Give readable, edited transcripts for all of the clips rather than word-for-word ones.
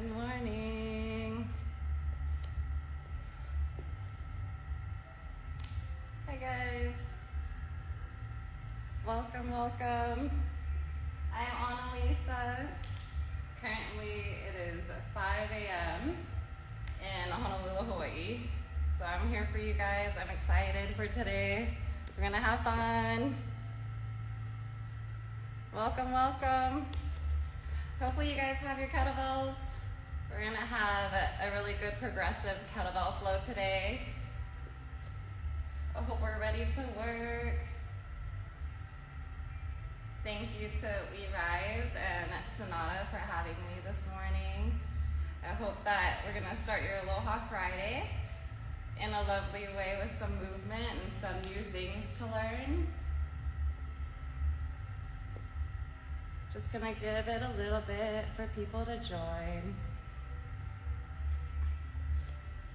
Good morning. Hi guys. Welcome, welcome. I'm Analisa. Currently it is 5 a.m. in Honolulu, Hawaii. So I'm here for you guys. I'm excited for today. We're gonna have fun. Welcome, welcome. Hopefully you guys have your kettlebells. We're gonna have a really good progressive kettlebell flow today. I hope we're ready to work. Thank you to We Rise and Sonata for having me this morning. I hope that we're gonna start your Aloha Friday in a lovely way with some movement and some new things to learn. Just gonna give it a little bit for people to join.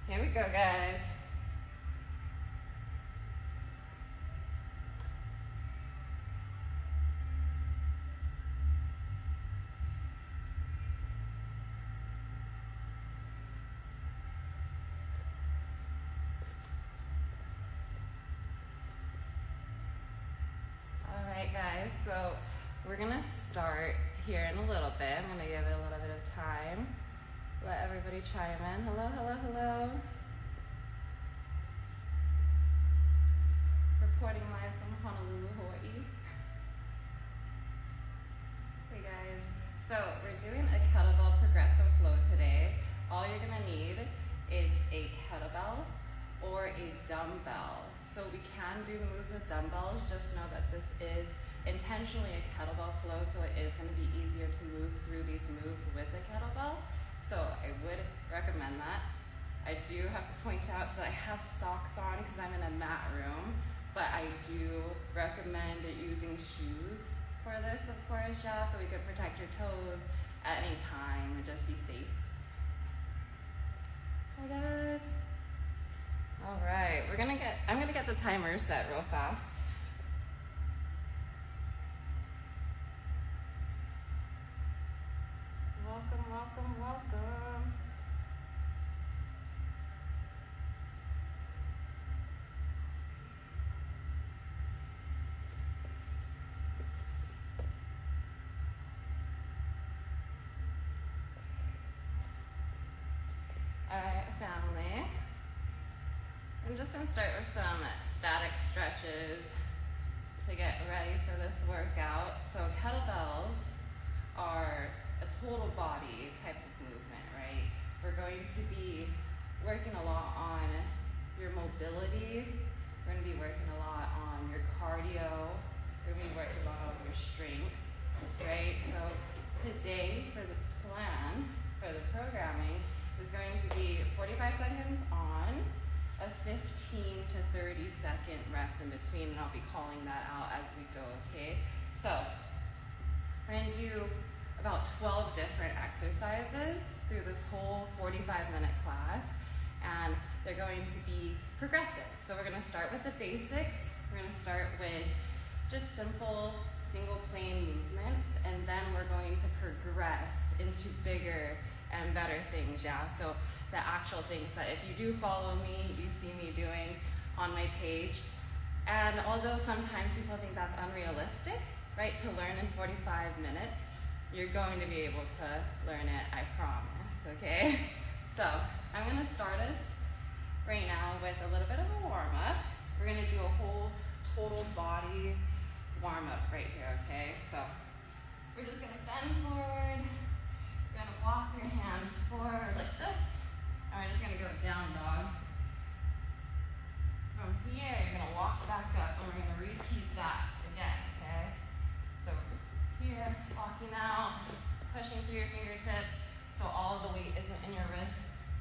Here we go, guys. All right, guys, so we're gonna start here in a little bit. I'm gonna give it a little bit of time. Let everybody chime in. Hello, hello, hello. Reporting live from Honolulu, Hawaii. Hey guys, so we're doing a kettlebell progressive flow today. All you're gonna need is a kettlebell or a dumbbell. So we can do the moves with dumbbells, just know that this is intentionally a kettlebell flow, so it is going to be easier to move through these moves with a kettlebell. So I would recommend that. I do have to point out that I have socks on because I'm in a mat room, but I do recommend using shoes for this, of course, yeah, so we could protect your toes at any time and just be safe. Hi guys. All right, I'm gonna get the timer set real fast. Welcome, welcome, welcome. All right, family. I'm just gonna start with some static stretches to get ready for this workout. So kettlebells are a total body type of movement, right? We're going to be working a lot on your mobility. We're gonna be working a lot on your cardio. We're gonna be working a lot on your strength, right? So today for the plan, for the programming, is going to be 45 seconds on, a 15 to 30 second rest in between, and I'll be calling that out as we go, okay? So we're gonna do about 12 different exercises through this whole 45-minute class, and they're going to be progressive. So we're gonna start with the basics. We're gonna start with just simple single plane movements, and then we're going to progress into bigger and better things, yeah? So the actual things that if you do follow me, you see me doing on my page. And although sometimes people think that's unrealistic, right, to learn in 45 minutes, you're going to be able to learn it, I promise, okay? So I'm gonna start us right now with a little bit of a warm-up. We're gonna do a whole total body warm-up right here, okay? So we're just gonna bend forward. You're gonna walk your hands forward like this. And we're just gonna go down dog. From here, you're gonna walk back up, and we're gonna repeat that again, okay? So here, walking out, pushing through your fingertips, so all of the weight isn't in your wrist.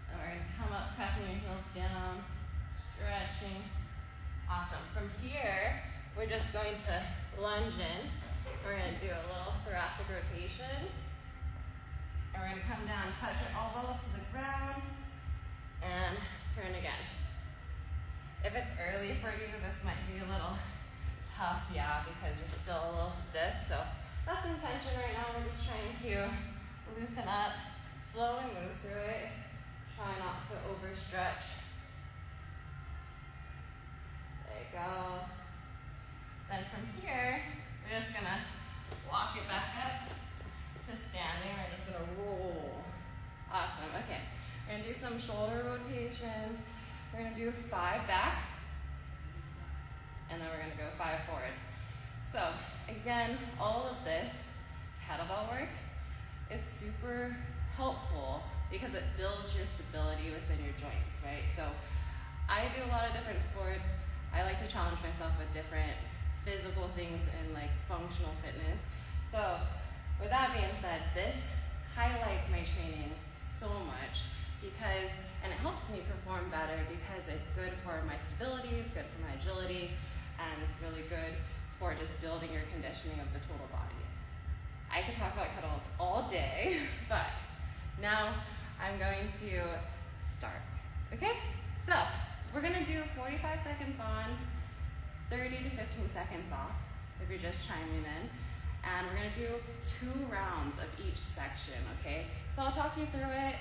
And we're gonna come up, pressing your heels down, stretching. Awesome. From here, we're just going to lunge in. We're gonna do a little thoracic rotation. And we're gonna come down, touch your elbow to the ground, and turn again. If it's early for you, this might be a little tough, yeah, because you're still a little stiff. So that's the intention right now. We're just trying to loosen up, Slowly move through it. Try not to overstretch. There you go. Then from here, we're just gonna walk it back up to standing. We're just gonna roll. Awesome, okay. We're gonna do some shoulder rotations. We're gonna do 5 back, and then we're gonna go 5 forward. So again, all of this kettlebell work is super helpful because it builds your stability within your joints, right? So I do a lot of different sports. I like to challenge myself with different physical things in like functional fitness. So with that being said, this highlights my training so much because, and it helps me perform better because it's good for my stability, it's good for my agility, and it's really good for just building your conditioning of the total body. I could talk about kettlebells all day, but now I'm going to start, okay? So we're gonna do 45 seconds on, 30 to 15 seconds off, if you're just chiming in. And we're gonna do 2 rounds of each section, okay? So I'll talk you through it.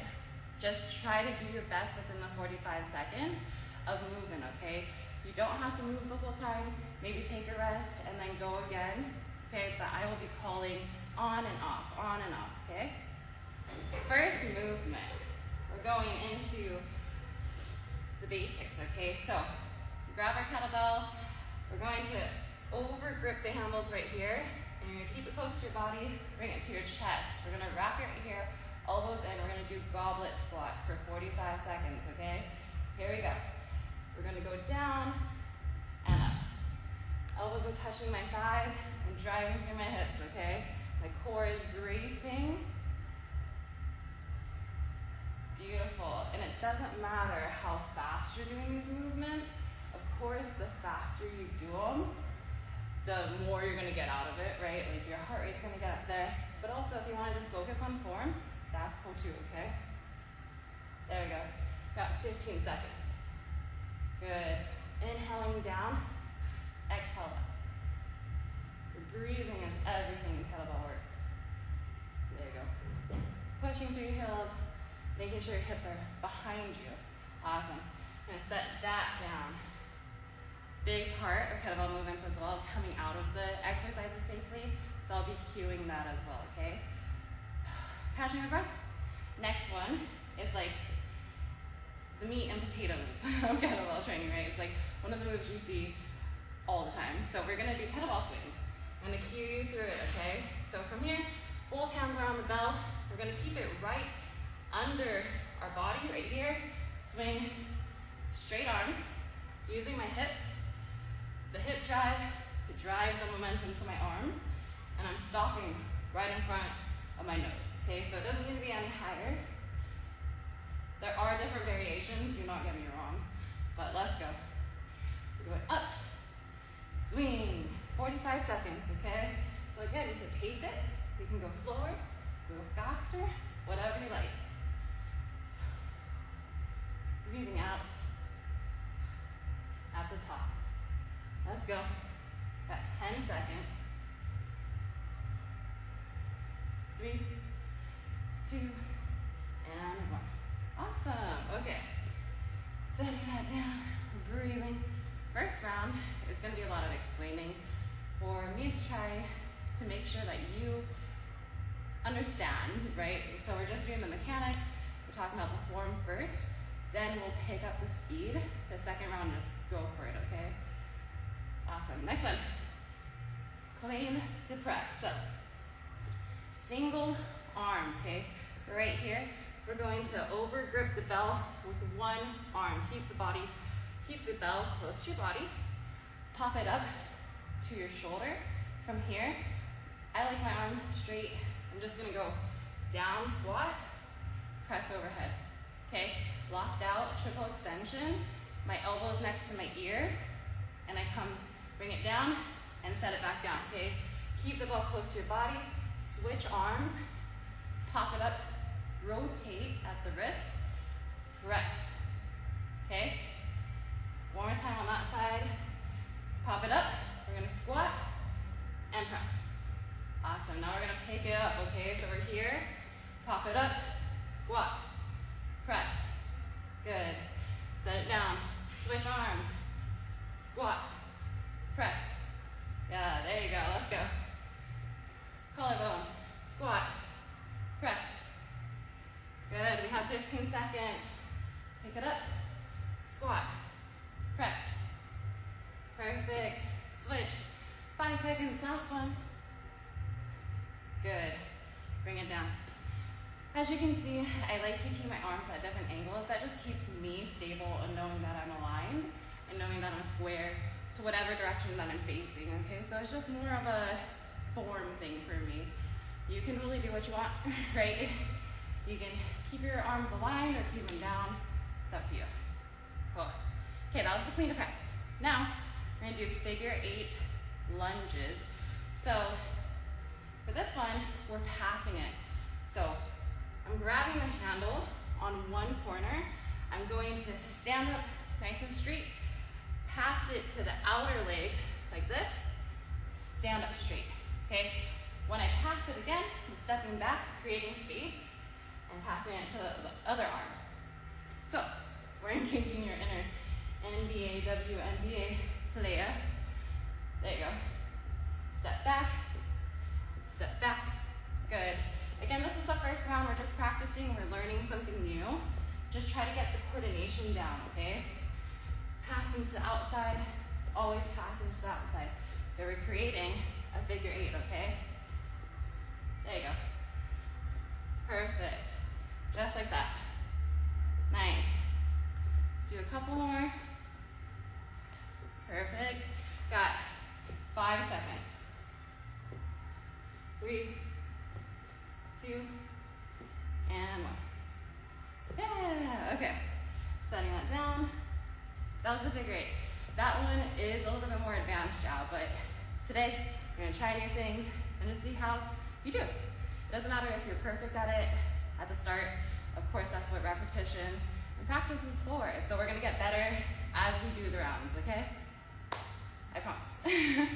Just try to do your best within the 45 seconds of movement, okay? You don't have to move the whole time. Maybe take a rest and then go again, okay? But I will be calling on and off, okay? First movement, we're going into the basics, okay? So grab our kettlebell. We're going to over grip the handles right here, and you're gonna keep it close to your body, bring it to your chest. We're gonna wrap it right here, elbows in. We're gonna do goblet squats for 45 seconds, okay? Here we go. We're gonna go down and up. Elbows are touching my thighs and driving through my hips, okay? My core is bracing. Beautiful. And it doesn't matter how fast you're doing these movements. Of course, the faster you do them, the more you're gonna get out of it, right? Like your heart rate's gonna get up there. But also, if you wanna just focus on form, that's cool too, okay? There we go. Got 15 seconds. Good. Inhaling down, exhale up. Breathing is everything in kettlebell work. There you go. Pushing through your heels, making sure your hips are behind you. Awesome. I'm gonna set that down. Big part of kettlebell movements as well as coming out of the exercises safely, so I'll be cueing that as well, okay? Catching your breath. Next one is like the meat and potatoes of kettlebell training, right? It's like one of the moves you see all the time. So we're gonna do kettlebell swings. I'm gonna cue you through it, okay? So from here, both hands are on the bell. We're gonna keep it right under our body, right here. Swing, straight arms, using my hips, the hip drive to drive the momentum to my arms, and I'm stopping right in front of my nose, okay? So it doesn't need to be any higher. There are different variations, do not get me wrong, but let's go. We're going up, swing, 45 seconds, okay? So again, you can pace it, you can go slower, go faster, whatever you like. Breathing out at the top. Let's go. Got 10 seconds. 3, 2, and 1. Awesome. Okay. Setting that down, breathing. First round is going to be a lot of explaining for me to try to make sure that you understand, right? So we're just doing the mechanics. We're talking about the form first. Then we'll pick up the speed. The second round, just go for it, okay? Awesome. Next one. Clean to press. So, single arm, okay? Right here, we're going to over grip the bell with one arm. Keep the bell close to your body. Pop it up to your shoulder. From here, I like my arm straight. I'm just gonna go down squat, press overhead. Okay, locked out, triple extension. My elbow's next to my ear, and I come, bring it down, and set it back down, okay? Keep the ball close to your body, switch arms, pop it up, rotate at the wrist, press, okay? One more time on that side, pop it up, we're gonna squat, and press. Awesome, now we're gonna pick it up, okay? So we're here, pop it up, squat, press, good. Set it down, switch arms, squat, press. Yeah, there you go, let's go. Collarbone, squat, press. Good, we have 15 seconds. Pick it up, squat, press. Perfect, switch, 5 seconds, last one. Good, bring it down. As you can see, I like to keep my arms at different angles. That just keeps me stable and knowing that I'm aligned and knowing that I'm square to whatever direction that I'm facing, okay? So it's just more of a form thing for me. You can really do what you want, right? You can keep your arms aligned or keep them down. It's up to you. Cool. Okay, that was the clean and press. Now, we're gonna do figure 8 lunges. So, for this one, we're passing it. So, I'm grabbing the handle on one corner. I'm going to stand up nice and straight, pass it to the outer leg like this, stand up straight, okay? When I pass it again, I'm stepping back, creating space, and passing it to the other arm. So, we're engaging your inner NBA, WNBA player. There you go. Step back, good. Again, this is the first round, we're just practicing, we're learning something new. Just try to get the coordination down, okay? Passing to the outside, always passing to the outside. So we're creating a figure 8, okay? There you go. Perfect. Just like that. Nice. Let's do a couple more. Perfect. Got 5 seconds. 3, 2, and 1. Yeah, okay. Setting that down. That was the figure 8. That one is a little bit more advanced now, but today we're gonna try new things and just see how you do. It doesn't matter if you're perfect at it at the start. Of course, that's what repetition and practice is for. So we're gonna get better as we do the rounds, okay? I promise.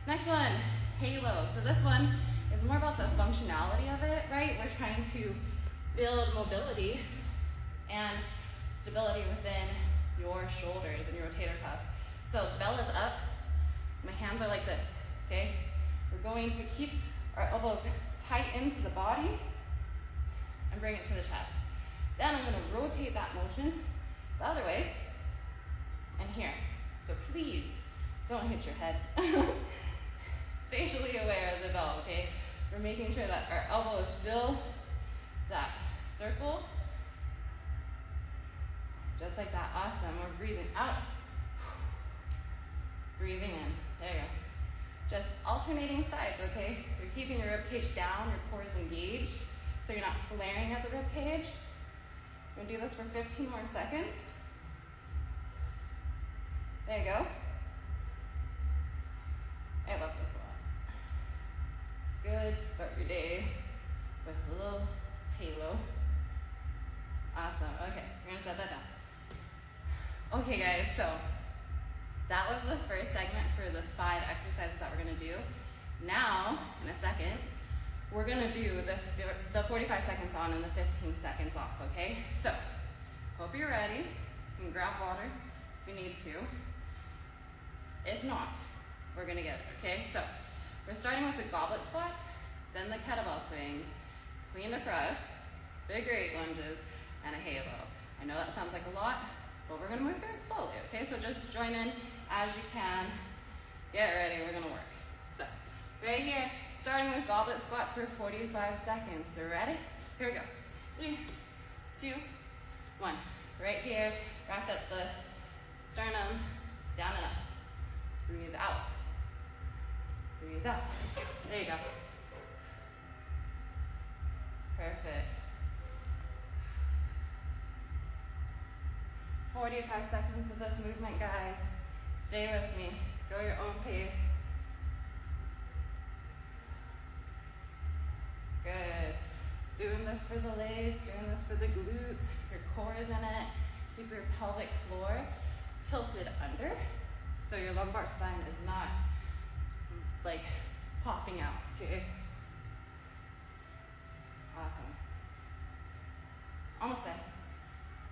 Next one, halo. So this one is more about the functionality of it, right? We're trying to build mobility and stability within your shoulders and your rotator cuffs. So bell is up, my hands are like this, okay? We're going to keep our elbows tight into the body and bring it to the chest. Then I'm gonna rotate that motion the other way and here. So please don't hit your head. Spatially aware of the bell, okay? We're making sure that our elbows fill that circle. Just like that, awesome. We're breathing out, breathing in, there you go. Just alternating sides, okay? You're keeping your ribcage down, your core is engaged, so you're not flaring at the ribcage. We're gonna do this for 15 more seconds. There you go. I love this a lot. It's good to start your day with a little halo. Awesome, okay, we're gonna set that down. Okay guys, so that was the first segment for the 5 exercises that we're gonna do. Now, in a second, we're gonna do the 45 seconds on and the 15 seconds off, okay? So, hope you're ready. You can grab water if you need to. If not, we're gonna get it, okay? So, we're starting with the goblet squats, then the kettlebell swings, clean to press, figure 8 lunges, and a halo. I know that sounds like a lot, but we're gonna move through it slowly, okay? So just join in as you can. Get ready, we're gonna work. So, right here, starting with goblet squats for 45 seconds. So ready? Here we go. 3, 2, 1. Right here, wrap up the sternum, down and up. Breathe out. Breathe out. There you go. Perfect. 45 seconds of this movement, guys. Stay with me. Go your own pace. Good. Doing this for the legs, doing this for the glutes. Your core is in it. Keep your pelvic floor tilted under, so your lumbar spine is not like popping out, okay? Awesome. Almost there.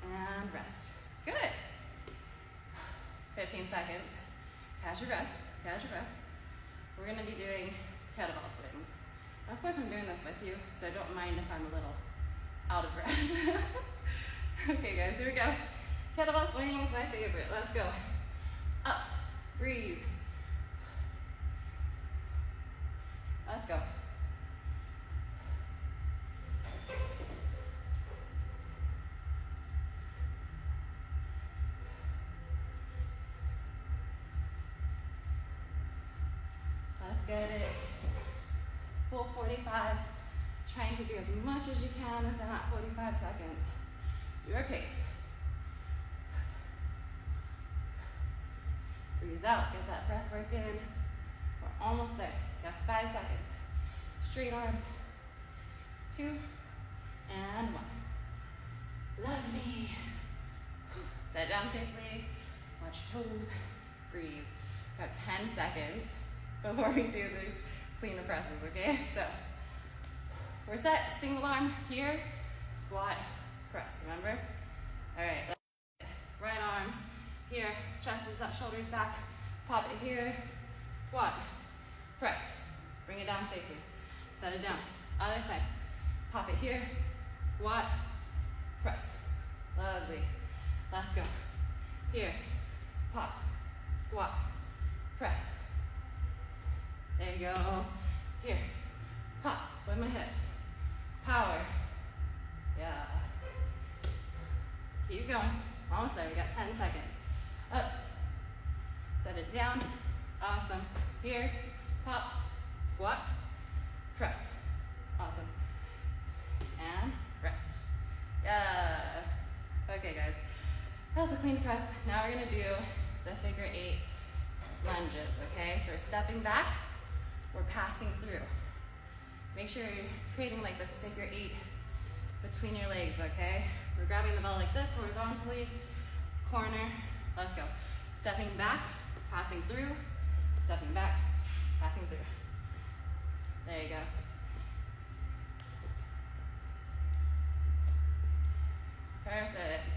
And rest. Good. 15 seconds. Catch your breath. Catch your breath. We're going to be doing kettlebell swings. And of course, I'm doing this with you, so don't mind if I'm a little out of breath. Okay, guys, here we go. Kettlebell swing is my favorite. Let's go. Up. Breathe. Let's go. Let's get it. Full 45. Trying to do as much as you can within that 45 seconds. Your pace. Breathe out. Get that breath work in. We're almost there. Got 5 seconds. Straight arms. 2 and 1. Lovely. Set down safely. Watch your toes. Breathe. Got 10 seconds before we do these cleaner presses, okay? So we're set. Single arm here. Squat, press. Remember? All right. Right arm here. Chest is up, shoulders back. Pop it here. Squat, press. Bring it down safely. Set it down. Other side. Pop it here. Squat, press. Lovely. Let's go. Here. Pop. Squat. Press. There you go. Here. Pop. With my hip. Power. Yeah. Keep going. Almost there. We got 10 seconds. Up. Set it down. Awesome. Here. Pop. Squat. Press. Awesome. And rest. Yeah. Okay, guys. That was a clean press. Now we're going to do the figure 8 lunges, okay? So we're stepping back. We're passing through. Make sure you're creating like this figure 8 between your legs, okay? We're grabbing the bell like this, horizontally, corner. Let's go. Stepping back, passing through, stepping back, passing through. There you go. Perfect.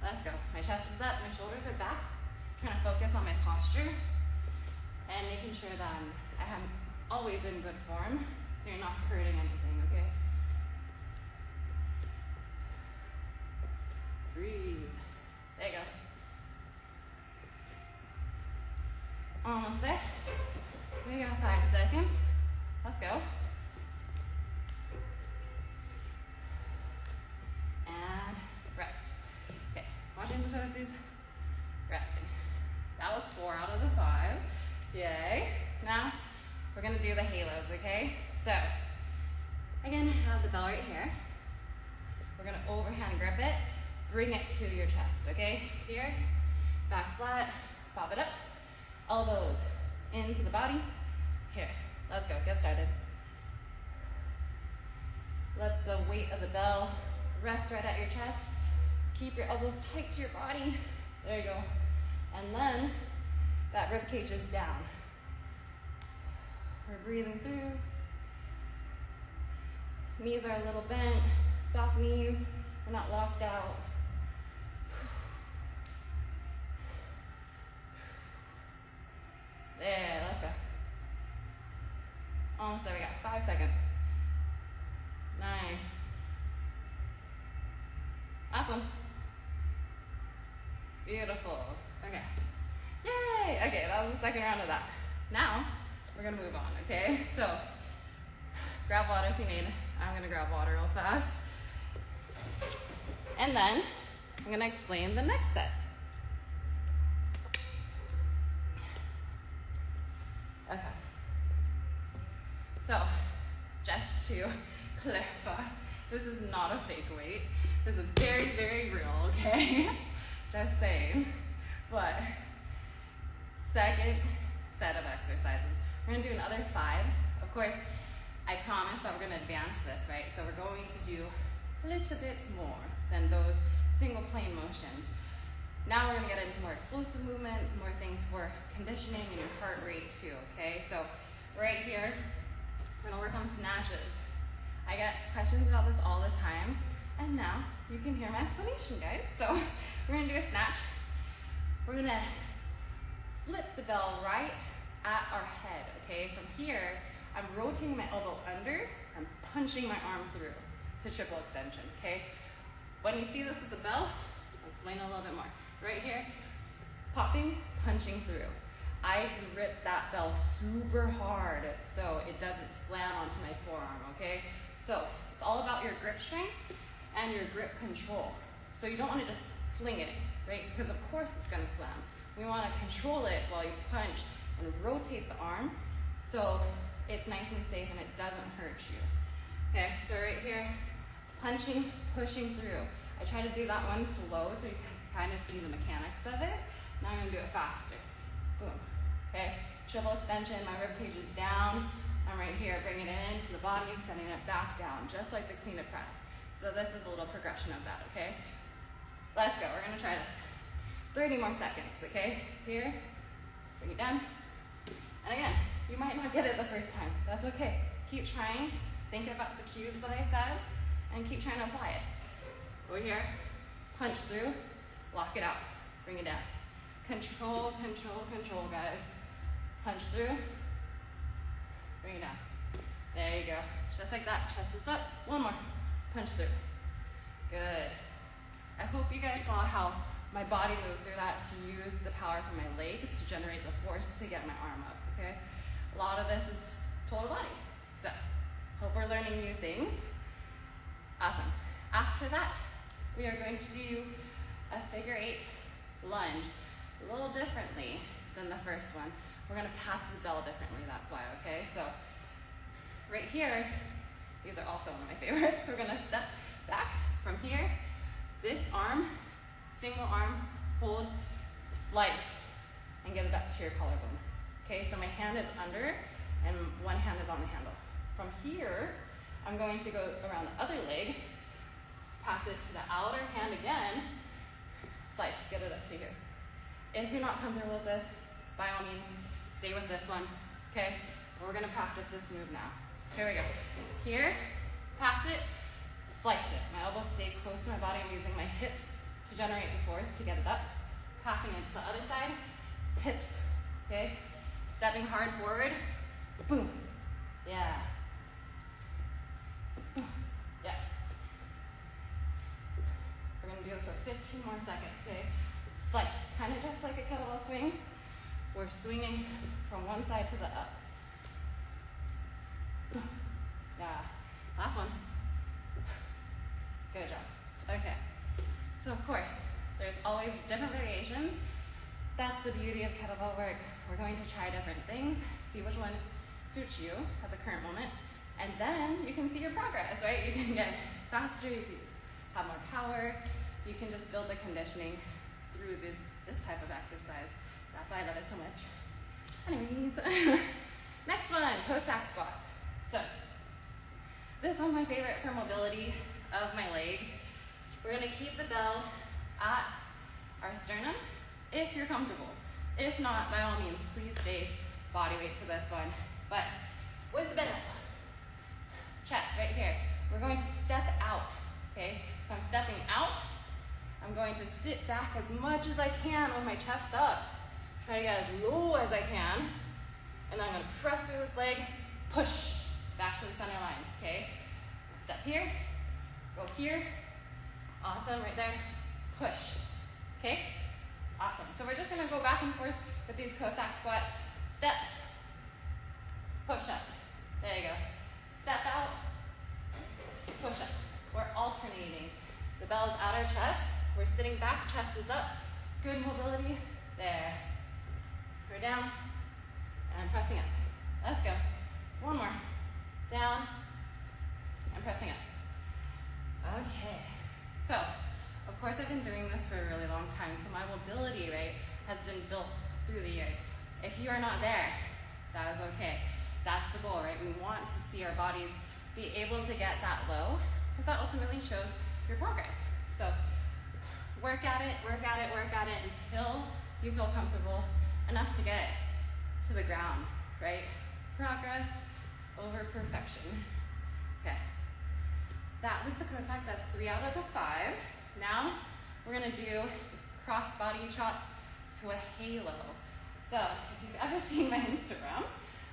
Let's go. My chest is up, my shoulders are back. Trying to focus on my posture and making sure that I'm always in good form, so you're not hurting anything, okay? Breathe. There you go. Almost there. We got 5 seconds. Let's go. And rest. Okay, watching the toesies, resting. That was 4 out of the 5. Yay. Now, we're gonna do the halos, okay? So, again, have the bell right here. We're gonna overhand grip it, bring it to your chest, okay? Here, back flat, pop it up, elbows into the body. Here, let's go, get started. Let the weight of the bell rest right at your chest. Keep your elbows tight to your body. There you go. And then, that rib cage is down. We're breathing through. Knees are a little bent, soft knees. We're not locked out. There, let's go. Almost there, we got 5 seconds. Nice. Awesome. Beautiful. Okay. Yay! Okay, that was the second round of that. Now, we're gonna move on, okay? So, grab water if you need. I'm gonna grab water real fast. And then, I'm gonna explain the next set. Okay. So, just to clarify, this is not a fake weight. This is very, very real, okay? Just saying. But, second set of exercises. We're gonna do another 5. Of course, I promise that we're gonna advance this, right? So we're going to do a little bit more than those single plane motions. Now we're gonna get into more explosive movements, more things for conditioning and your heart rate too, okay? So right here, we're gonna work on snatches. I get questions about this all the time, And now you can hear my explanation, guys. So we're gonna do a snatch. We're gonna flip the bell right at our head, okay? From here, I'm rotating my elbow under, I'm punching my arm through to triple extension, okay? When you see this with the bell, I'll explain a little bit more. Right here, popping, punching through. I grip that bell super hard so it doesn't slam onto my forearm, okay? So it's all about your grip strength and your grip control. So you don't want to just fling it, right? Because of course it's gonna slam. We want to control it while you punch and rotate the arm so it's nice and safe and it doesn't hurt you. Okay, so right here, punching, pushing through. I try to do that one slow so you can kind of see the mechanics of it. Now I'm gonna do it faster. Boom. Okay, triple extension, my rib cage is down. I'm right here, bringing it into the body and sending it back down, just like the clean and press. So this is a little progression of that, okay? Let's go, we're gonna try this. 30 more seconds, okay? Here, bring it down. And again, you might not get it the first time. That's okay. Keep trying, think about the cues that I said, and keep trying to apply it. Over here, punch through, lock it out, bring it down. Control, control, control, guys. Punch through, bring it down. There you go. Just like that, chest is up. One more, punch through. Good. I hope you guys saw how my body moved through that to use the power from my legs to generate the force to get my arm up, okay? A lot of this is total body. So, hope we're learning new things. Awesome. After that, we are going to do a figure 8 lunge, a little differently than the first one. We're gonna pass the bell differently, that's why, okay? So, right here, these are also one of my favorites. We're gonna step back from here. This arm, single arm, hold, slice, and get it up to your collarbone. Okay, so my hand is under, and one hand is on the handle. From here, I'm going to go around the other leg, pass it to the outer hand again, slice, get it up to here. If you're not comfortable with this, by all means, stay with this one, okay? We're gonna practice this move now. Here we go. Here, pass it, slice it. My elbows stay close to my body. I'm using my hips to generate the force to get it up. Passing it to the other side, hips, okay? Stepping hard forward, boom, yeah. Yeah. We're gonna do this for 15 more seconds, okay? Slice, kind of just like a kettlebell swing. We're swinging from one side to the up. Yeah, last one. Good job. Okay. So of course, there's always different variations. That's the beauty of kettlebell work. We're going to try different things, see which one suits you at the current moment, and then you can see your progress, right? You can get faster, you can have more power, you can just build the conditioning through this type of exercise. That's why I love it so much. Anyways, next one, Cossack squats. So, this one's my favorite for mobility of my legs. We're gonna keep the bell at our sternum if you're comfortable. If not, by all means, please stay body weight for this one. But with the bell, chest right here, we're going to step out, okay? So I'm stepping out. I'm going to sit back as much as I can with my chest up. Try to get as low as I can. And then I'm gonna press through this leg, push back to the center line, okay? Step here, go here. Awesome, right there. Push, okay? Awesome. So we're just gonna go back and forth with these Cossack squats. Step, push up. There you go. Step out, push up. We're alternating. The bell is at our chest. We're sitting back, chest is up. Good mobility. There. We're down and pressing up. Let's go. One more. Down and pressing up. Okay. So, of course I've been doing this for a really long time, so my mobility, right, has been built through the years. If you are not there, that is okay. That's the goal, right? We want to see our bodies be able to get that low, because that ultimately shows your progress. So, work at it, work at it, work at it until you feel comfortable enough to get to the ground, right? Progress over perfection. Okay. That was the Cossack. That's 3 out of the 5. Now we're gonna do cross body chops to a halo. So if you've ever seen my Instagram,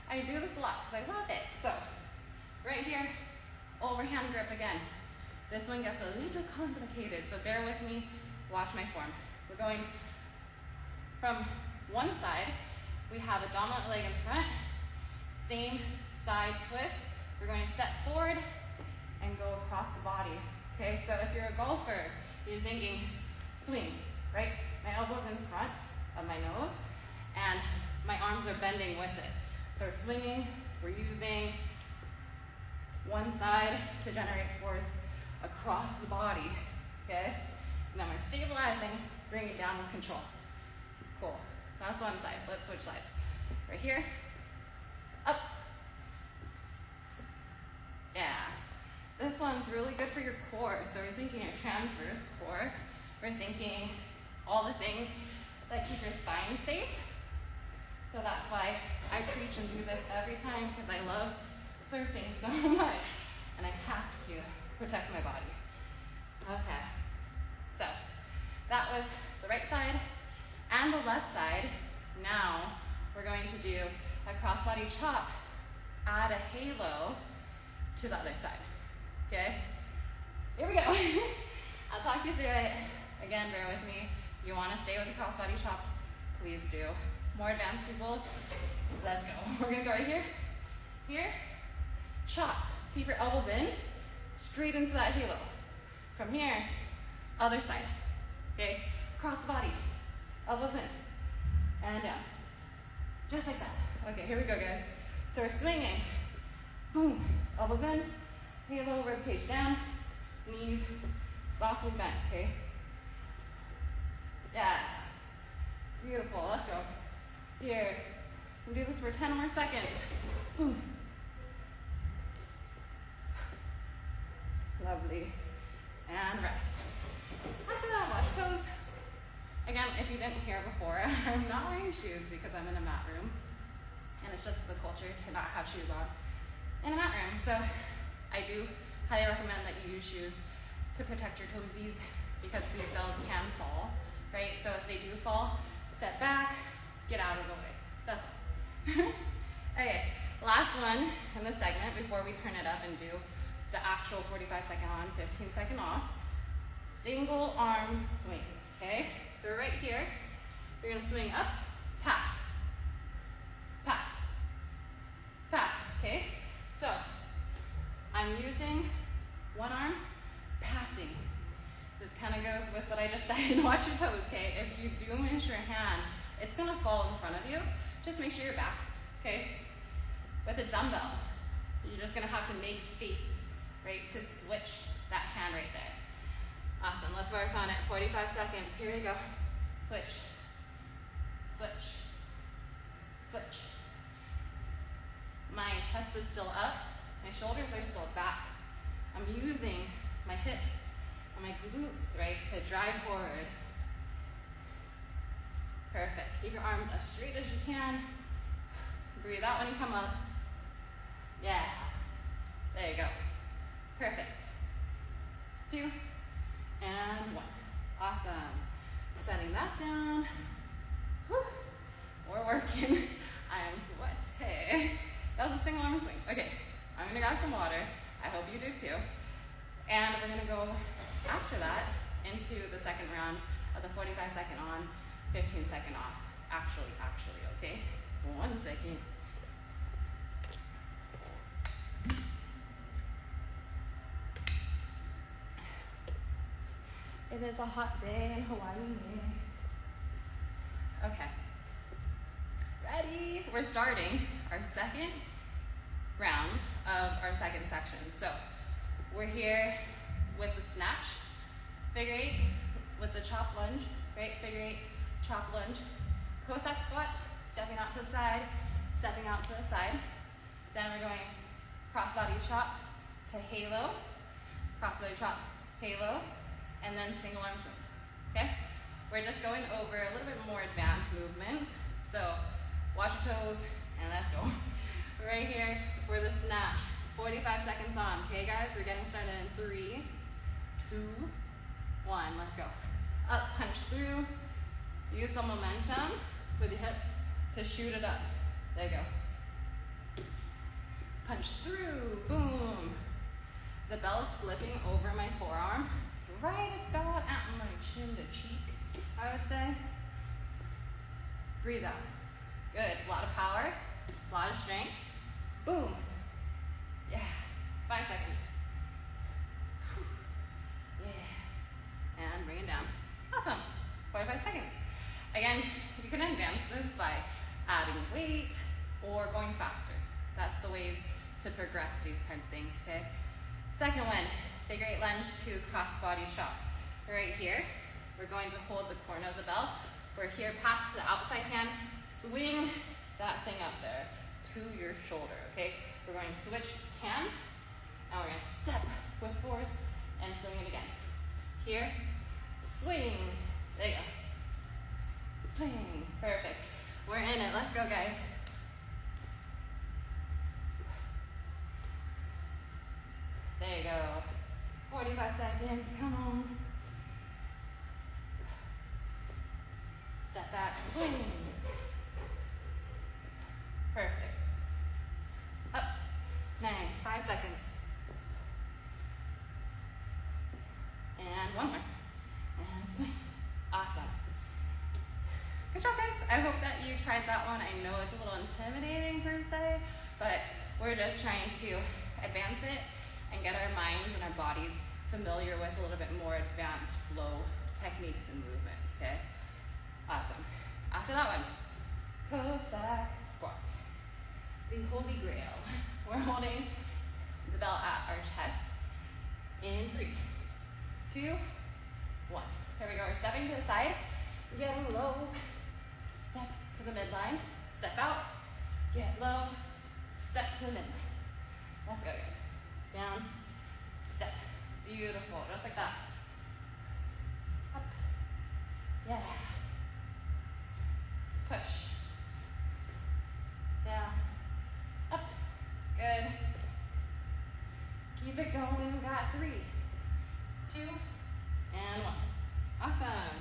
I do this a lot because I love it. So right here, overhand grip again. This one gets a little complicated, so bear with me, watch my form. We're going from one side, we have a dominant leg in front, same side twist. We're going to step forward and go across the body. Okay, so if you're a golfer, you're thinking swing, right? My elbow's in front of my nose and my arms are bending with it. So we're swinging, we're using one side to generate force across the body, okay? And then we're stabilizing, bring it down with control. Cool, that's one side. Let's switch sides. Right here, up. Yeah, this one's really good for your core. So we're thinking your transverse core. We're thinking all the things that keep your spine safe. So that's why I preach and do this every time, because I love surfing so much and I have to protect my body. Okay, so that was the right side and the left side. Now we're going to do a crossbody chop, add a halo to the other side, okay? Here we go. I'll talk you through it. Again, bear with me. If you want to stay with the crossbody chops, please do. More advanced people, let's go. We're gonna go right here, here, chop. Keep your elbows in, straight into that halo. From here, other side, okay? Cross the body, elbows in, and down. Just like that. Okay, here we go, guys. So we're swinging, boom, elbows in, halo, ribcage down, knees softly bent, okay? Yeah, beautiful, let's go. Here, we'll do this for 10 more seconds. Boom. Lovely. And rest. After that, wash your toes. Again, if you didn't hear before, I'm not wearing shoes because I'm in a mat room. And it's just the culture to not have shoes on in a mat room. So I do highly recommend that you use shoes to protect your toesies because these bells can fall, right? So if they do fall, step back, get out of the way. That's all. Okay, last one in the segment before we turn it up and do the actual 45-second on, 15-second off. Single arm swings, okay? So we're right here. You're gonna swing up, pass, pass, pass, okay? So I'm using one arm, passing. This kind of goes with what I just said, watch your toes, okay? If you do miss your hand, it's gonna fall in front of you. Just make sure you're back, okay? With a dumbbell, you're just gonna have to make space, right, to switch that hand right there. Awesome, let's work on it. 45 seconds, here we go. Switch, switch, switch. My chest is still up, my shoulders are still back. I'm using my hips and my glutes, right, to drive forward. Perfect, keep your arms as straight as you can. Breathe out when you come up. Yeah, there you go. Perfect. 2 and 1. Awesome. Setting that down. Whew. We're working. I am sweaty. That was a single arm swing. Okay, I'm gonna grab some water. I hope you do too. And we're gonna go after that into the second round of the 45-second on, 15-second off. Actually, okay? 1 second. It is a hot day in Hawaii. Okay. Ready? We're starting our second round of our second section. So we're here with the snatch, figure 8 with the chop lunge, right? Figure 8, chop lunge. Cossack squats, stepping out to the side, stepping out to the side. Then we're going crossbody chop to halo, crossbody chop, halo, and then single arm swings, okay? We're just going over a little bit more advanced movements. So watch your toes and let's go. Right here for the snatch, 45 seconds on. Okay, guys, we're getting started in 3, 2, 1. Let's go. Up, punch through. Use some momentum with your hips to shoot it up. There you go. Punch through. Boom. The bell's flipping over my forearm, right about at my chin to cheek, I would say. Breathe out. Good. A lot of power, a lot of strength. Boom. Yeah. 5 seconds. Whew. Yeah. And bring it down. Awesome. 45 seconds. Again, you can advance this by adding weight or going faster. That's the ways to progress these kind of things, okay? Second one, figure 8 lunge to cross body chop. Right here, we're going to hold the corner of the bell. We're here, pass to the outside hand, swing that thing up there to your shoulder, okay? We're going to switch hands, and we're going to step with force and swing it again. Here, swing, there you go. Swing, perfect. We're in it, let's go, guys. There you go. 45 seconds, come on. Step back, swing. Perfect. Up, nice, 5 seconds. And one more. And swing. Awesome. Good job, guys. I hope that you tried that one. I know it's a little intimidating per se, but we're just trying to advance it and get our minds and our bodies familiar with a little bit more advanced flow techniques and movements, okay? Awesome. After that one, Cossack squats. The holy grail. We're holding the bell at our chest in 3, 2, 1. Here we go, we're stepping to the side, getting low, step to the midline, step out, get low, step to the midline. Let's go, guys. Down, step, beautiful, just like that. Up, yeah. Push, down, up, good. Keep it going, we got 3, 2, and 1. Awesome.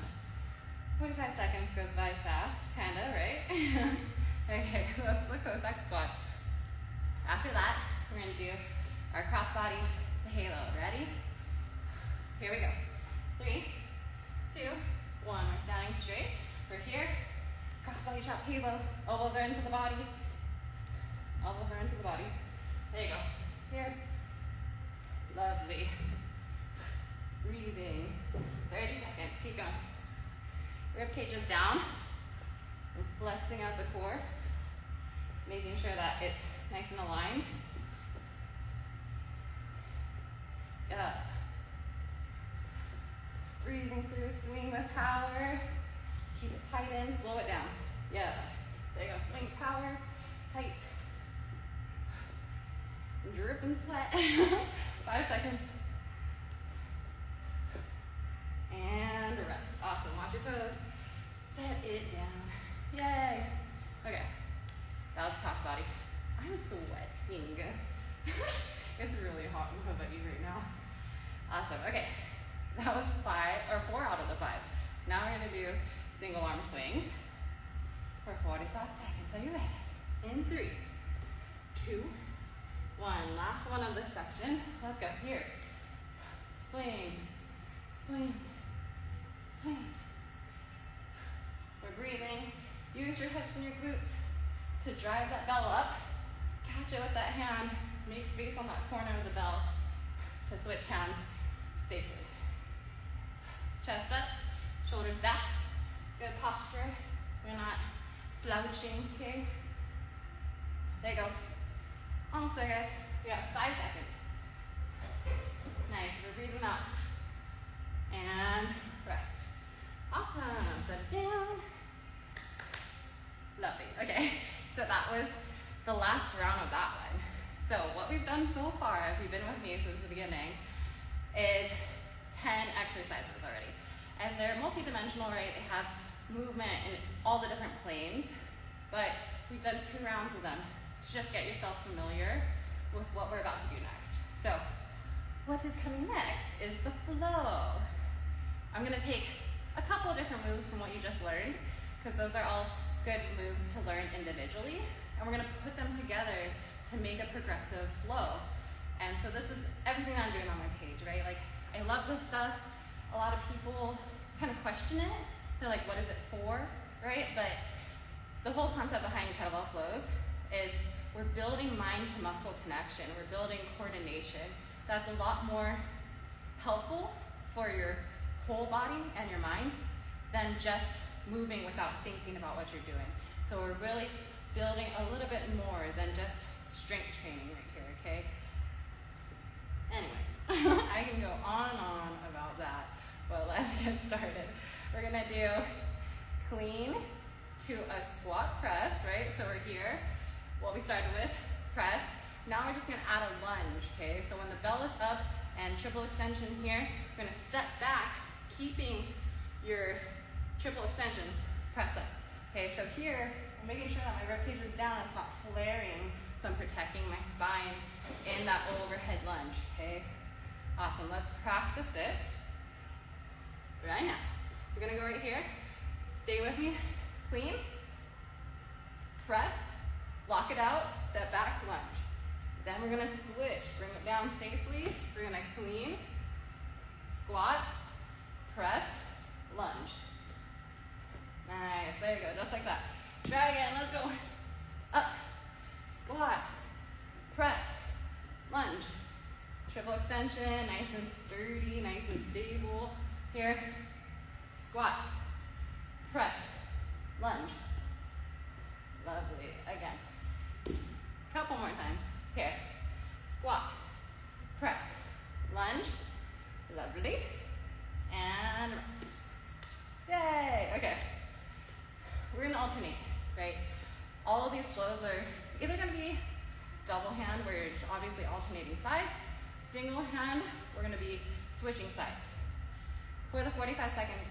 45 seconds goes by fast, kinda, right? Okay, that's the Cossack squats. After that, we're gonna do our crossbody to halo. Ready? Here we go. 3, 2, 1. We're standing straight. We're here. Crossbody chop halo. Elbows are into the body. Elbows are into the body. There you go. Here. Lovely. Breathing. 30 seconds. Keep going. Rib cage is down. And flexing out the core. Making sure that it's nice and aligned. Up. Breathing through, swing with power. Keep it tight in, slow it down. Yeah. There you go. Swing power, tight. Drip and sweat. 5 seconds. And rest. Awesome. Watch your toes. Set it down. Yay. Okay. That was crossbody. I'm sweating. It's really hot. I don't know about you right now. Awesome. Okay. That was 4 out of the 5. Now we're going to do single arm swings for 45 seconds. Are you ready? In 3, 2, 1. Last one of this section. Let's go. Here. Swing. Swing. Swing. We're breathing. Use your hips and your glutes to drive that bell up. Catch it with that hand. Make space on that corner of the bell to switch hands safely. Chest up, shoulders back. Good posture. We're not slouching, okay? There you go. Almost there, guys. We got 5 seconds. Nice. We're breathing out. And rest. Awesome. Set it down. Lovely. Okay. So that was the last round of that one. So what we've done so far, if you've been with me since the beginning, is 10 exercises already. And they're multi-dimensional, right? They have movement in all the different planes, but we've done 2 rounds of them to just get yourself familiar with what we're about to do next. So what is coming next is the flow. I'm gonna take a couple of different moves from what you just learned, because those are all good moves to learn individually, and we're gonna put them together to make a progressive flow. And so this is everything I'm doing on my page, right? Like, I love this stuff. A lot of people kind of question it. They're like, what is it for, right? But the whole concept behind kettlebell flows is we're building mind to muscle connection. We're building coordination. That's a lot more helpful for your whole body and your mind than just moving without thinking about what you're doing. So we're really building a little bit more than just strength training right here, okay? Anyways, I can go on and on about that, but let's get started. We're gonna do clean to a squat press, right? So we're here, what we started with, press. Now we're just gonna add a lunge, okay? So when the bell is up and triple extension here, we're gonna step back, keeping your triple extension, press up. Okay, so here, I'm making sure that my ribcage is down, it's not flaring, so I'm protecting my spine in that overhead lunge, okay? Awesome, let's practice it right now. We're gonna go right here, stay with me, clean, press, lock it out, step back, lunge. Then we're gonna switch, bring it down safely, we're gonna clean, squat, press, lunge. Nice, there you go, just like that. Try again, let's go. Up, squat, press, lunge. Triple extension, nice and sturdy, nice and stable. Here, squat, press, lunge. Lovely, again. Couple more times. Here, squat, press, lunge. Lovely. And rest. Yay, okay. We're gonna alternate, right? All of these flows are either gonna be double hand, where you're obviously alternating sides. Single hand, we're gonna be switching sides. For the 45 seconds,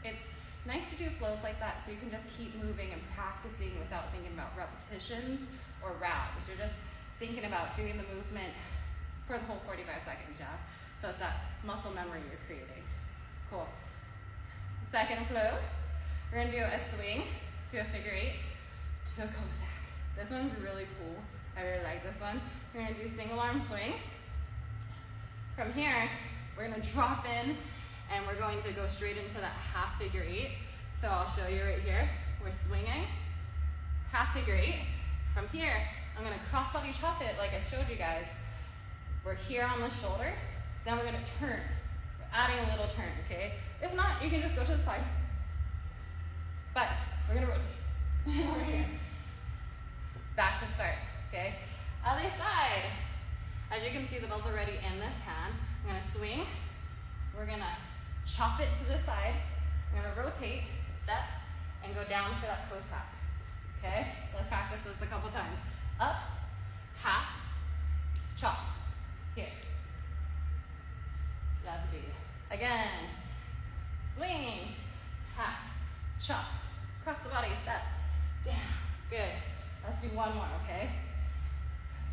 it's nice to do flows like that so you can just keep moving and practicing without thinking about repetitions or rounds. You're just thinking about doing the movement for the whole 45 seconds, yeah? So it's that muscle memory you're creating. Cool. Second flow, we're gonna do a swing to a figure eight to a Cossack. This one's really cool. I really like this one. We're gonna do single arm swing. From here, we're gonna drop in and we're going to go straight into that half figure eight. So I'll show you right here. We're swinging, half figure eight. From here, I'm gonna cross body chop it like I showed you guys. We're here on the shoulder, then we're gonna turn. We're adding a little turn, okay? If not, you can just go to the side. But we're gonna rotate. Over here. Back to start, okay? Other side. As you can see, the bell's already in this hand. I'm gonna swing. We're gonna chop it to the side. We're gonna rotate, step, and go down for that Cossack. Okay? Let's practice this a couple times. Up, half, chop. Here. Lovely. Again. Swing, half, chop. Cross the body, step, down. Good. Let's do one more, okay?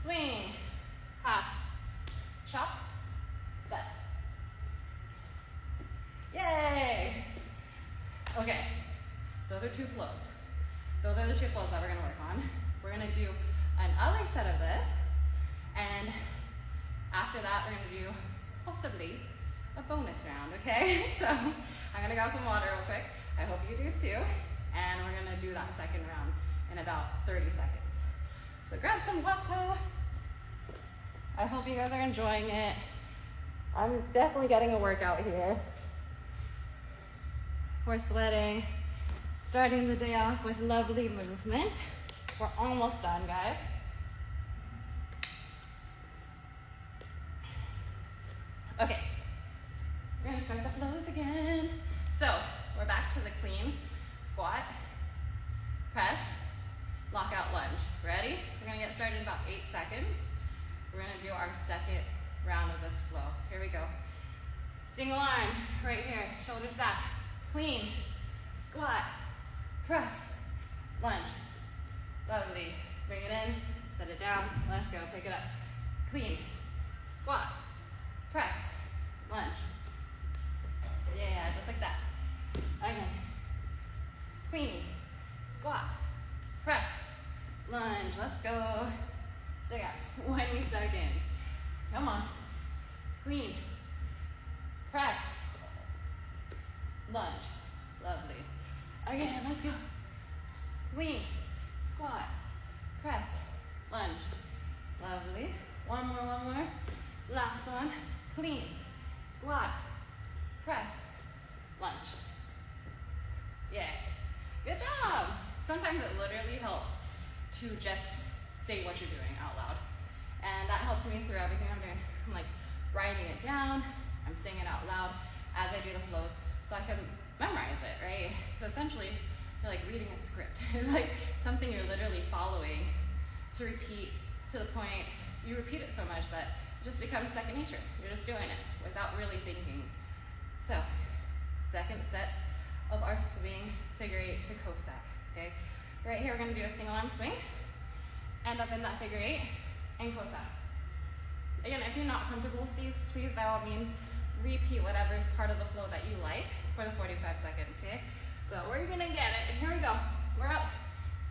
Swing, half, chop, step. Yay! Okay, those are two flows. Those are the two flows that we're gonna work on. We're gonna do another set of this, and after that, we're gonna do possibly a bonus round, okay? So I'm gonna grab some water real quick. I hope you do too. And we're gonna do that second round in about 30 seconds. So grab some water. I hope you guys are enjoying it. I'm definitely getting a workout here. We're sweating, starting the day off with lovely movement. We're almost done, guys. Okay, we're gonna start the flows again. So we're back to the clean squat, press, lock out lunge. Ready? We're gonna get started in about 8 seconds. We're gonna do our second round of this flow. Here we go. Single arm, right here, shoulders back. Clean, squat, press, lunge. Lovely. Bring it in, set it down. Let's go, pick it up. clean, squat, press, lunge. Yeah, just like that. Again. Clean, squat, press, lunge. Let's go. Still got 20 seconds. Come on. Clean, press, lunge. Lovely. Again, let's go. Clean, squat, press, lunge. Lovely. One more. Last one. Clean, squat, press, lunge. Yeah. Good job. Sometimes it literally helps to just say what you're doing out loud. And that helps me through everything I'm doing. I'm like writing it down, I'm saying it out loud as I do the flows so I can memorize it, right? So essentially, you're like reading a script. It's like something you're literally following to repeat to the point you repeat it so much that it just becomes second nature. You're just doing it without really thinking. So, second set of our swing figure 8 to Cossack, okay? Right here, we're gonna do a single arm swing, end up in that figure 8, and Cossack. Again, if you're not comfortable with these, please by all means, repeat whatever part of the flow that you like for the 45 seconds, okay? But we're gonna get it. Here we go. We're up.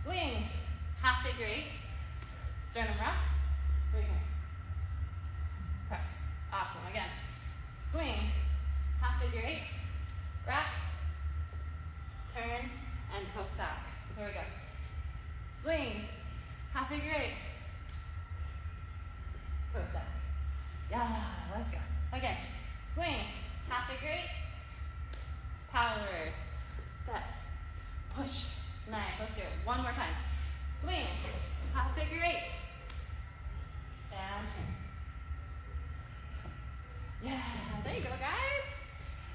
Swing. Half figure 8. Sternum wrap. Right here. Press. Awesome. Again. Swing. Half figure 8. Wrap. Turn. And Cossack. Here we go. Swing. Half figure 8. Cossack. Yeah. Let's go. Again. Swing. Half figure 8. Power. Step. Push. Nice. Let's do it. One more time. Swing. Half figure 8. And turn. Yeah. There you go, guys.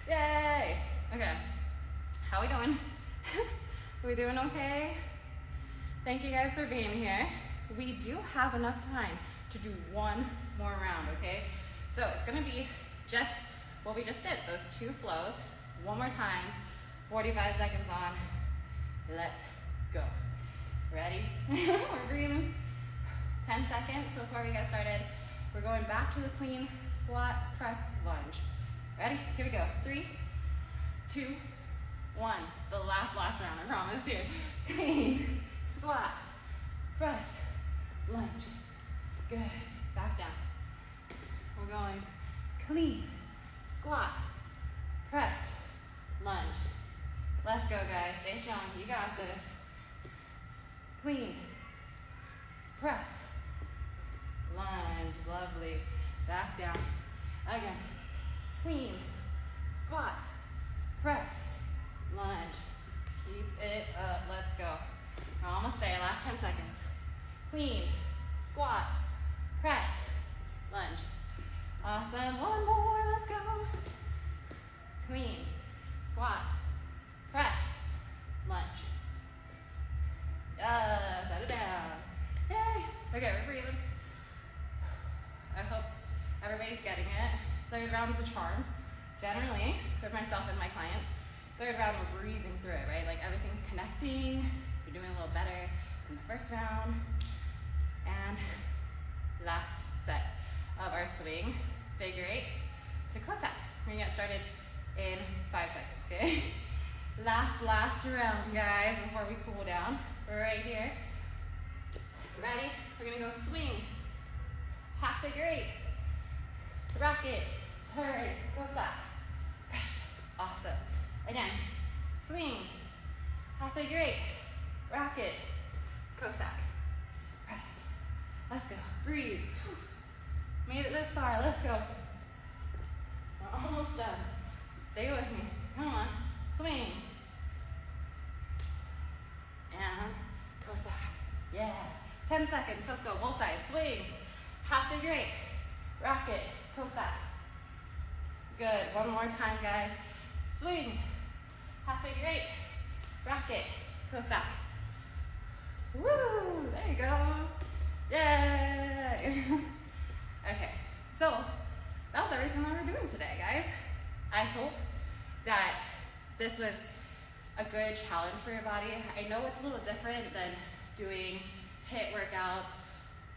Yay. Okay. How we doing? We doing okay? Thank you guys for being here. We do have enough time to do one more round, okay? So it's gonna be just what we just did, those two flows. One more time, 45 seconds on. Let's go. Ready? We're breathing. 10 seconds before we get started. We're going back to the clean squat, press, lunge. Ready? Here we go. 3, 2, 1. The last round, I promise here. Clean, squat, press, lunge. Good. Back down. We're going clean, squat, press, lunge. Let's go, guys. Stay strong. You got this. Clean, press, lunge. Lovely. Back down. Again. Clean, squat, press, lunge. Keep it up. Let's go. We're almost there. Last 10 seconds. Clean, squat, press, lunge. Awesome. One more. Let's go. Clean, squat, press, lunge. Set it down. Yay. Okay, we're breathing. I hope everybody's getting it. Third round's the charm. Generally, with myself and my clients, third round we're breezing through it, right? Like everything's connecting. You're doing a little better than the first round. And last set of our swing, figure 8 to Cossack. We're gonna get started in 5 seconds, okay? Last round, guys, before we cool down. We're right here. Ready? We're gonna go swing, half figure 8, rocket, turn, Cossack, press. Awesome. Again, swing, half figure 8, rocket, Cossack, press. Let's go. Breathe. Whew. Made it this far. Let's go. We're almost done. Stay with me. Come on. Swing. And Cossack. Yeah. 10 seconds. Let's go. Both sides. Swing. Half figure 8. Rocket. Cossack. Good. One more time, guys. Swing. Half figure 8. Rocket. Cossack. Woo! There you go. Yay! Okay. So, that was everything that we're doing today, guys. I hope that this was a good challenge for your body. I know it's a little different than doing HIIT workouts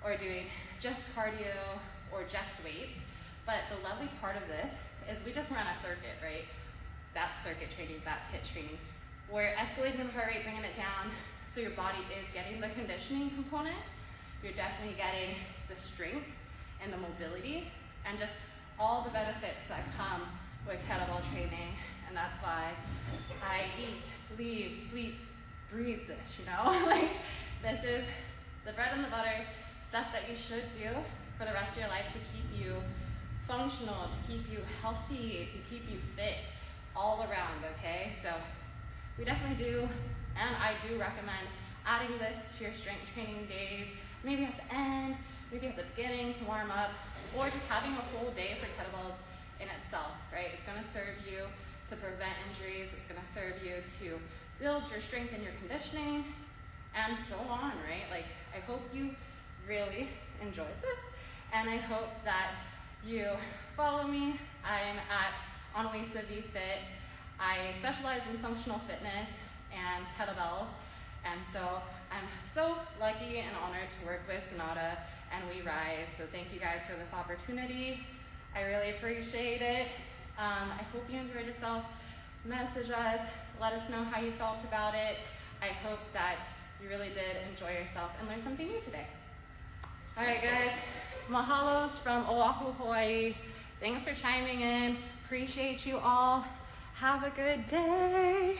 or doing just cardio or just weights. But the lovely part of this is we just run a circuit, right? That's circuit training, that's HIIT training. We're escalating the heart rate, bringing it down, so your body is getting the conditioning component. You're definitely getting the strength and the mobility and just all the benefits that come with kettlebell training. And that's why I eat, leave, sleep, breathe this, you know? Like, this is the bread and the butter stuff that you should do for the rest of your life to keep you functional, to keep you healthy, to keep you fit all around, okay? So we definitely do, and I do recommend adding this to your strength training days, maybe at the end, maybe at the beginning to warm up, or just having a whole day for kettlebells in itself, right? It's gonna serve you to prevent injuries, it's gonna serve you to build your strength and your conditioning, and so on, right? Like, I hope you really enjoyed this, and I hope that you follow me. I'm at Analisa Fit. I specialize in functional fitness and kettlebells, and so I'm so lucky and honored to work with Sonata and We Rise. So thank you guys for this opportunity. I really appreciate it. I hope you enjoyed yourself. Message us, let us know how you felt about it. I hope that you really did enjoy yourself and learn something new today. All right, guys, mahalos from Oahu, Hawaii. Thanks for chiming in. Appreciate you all. Have a good day.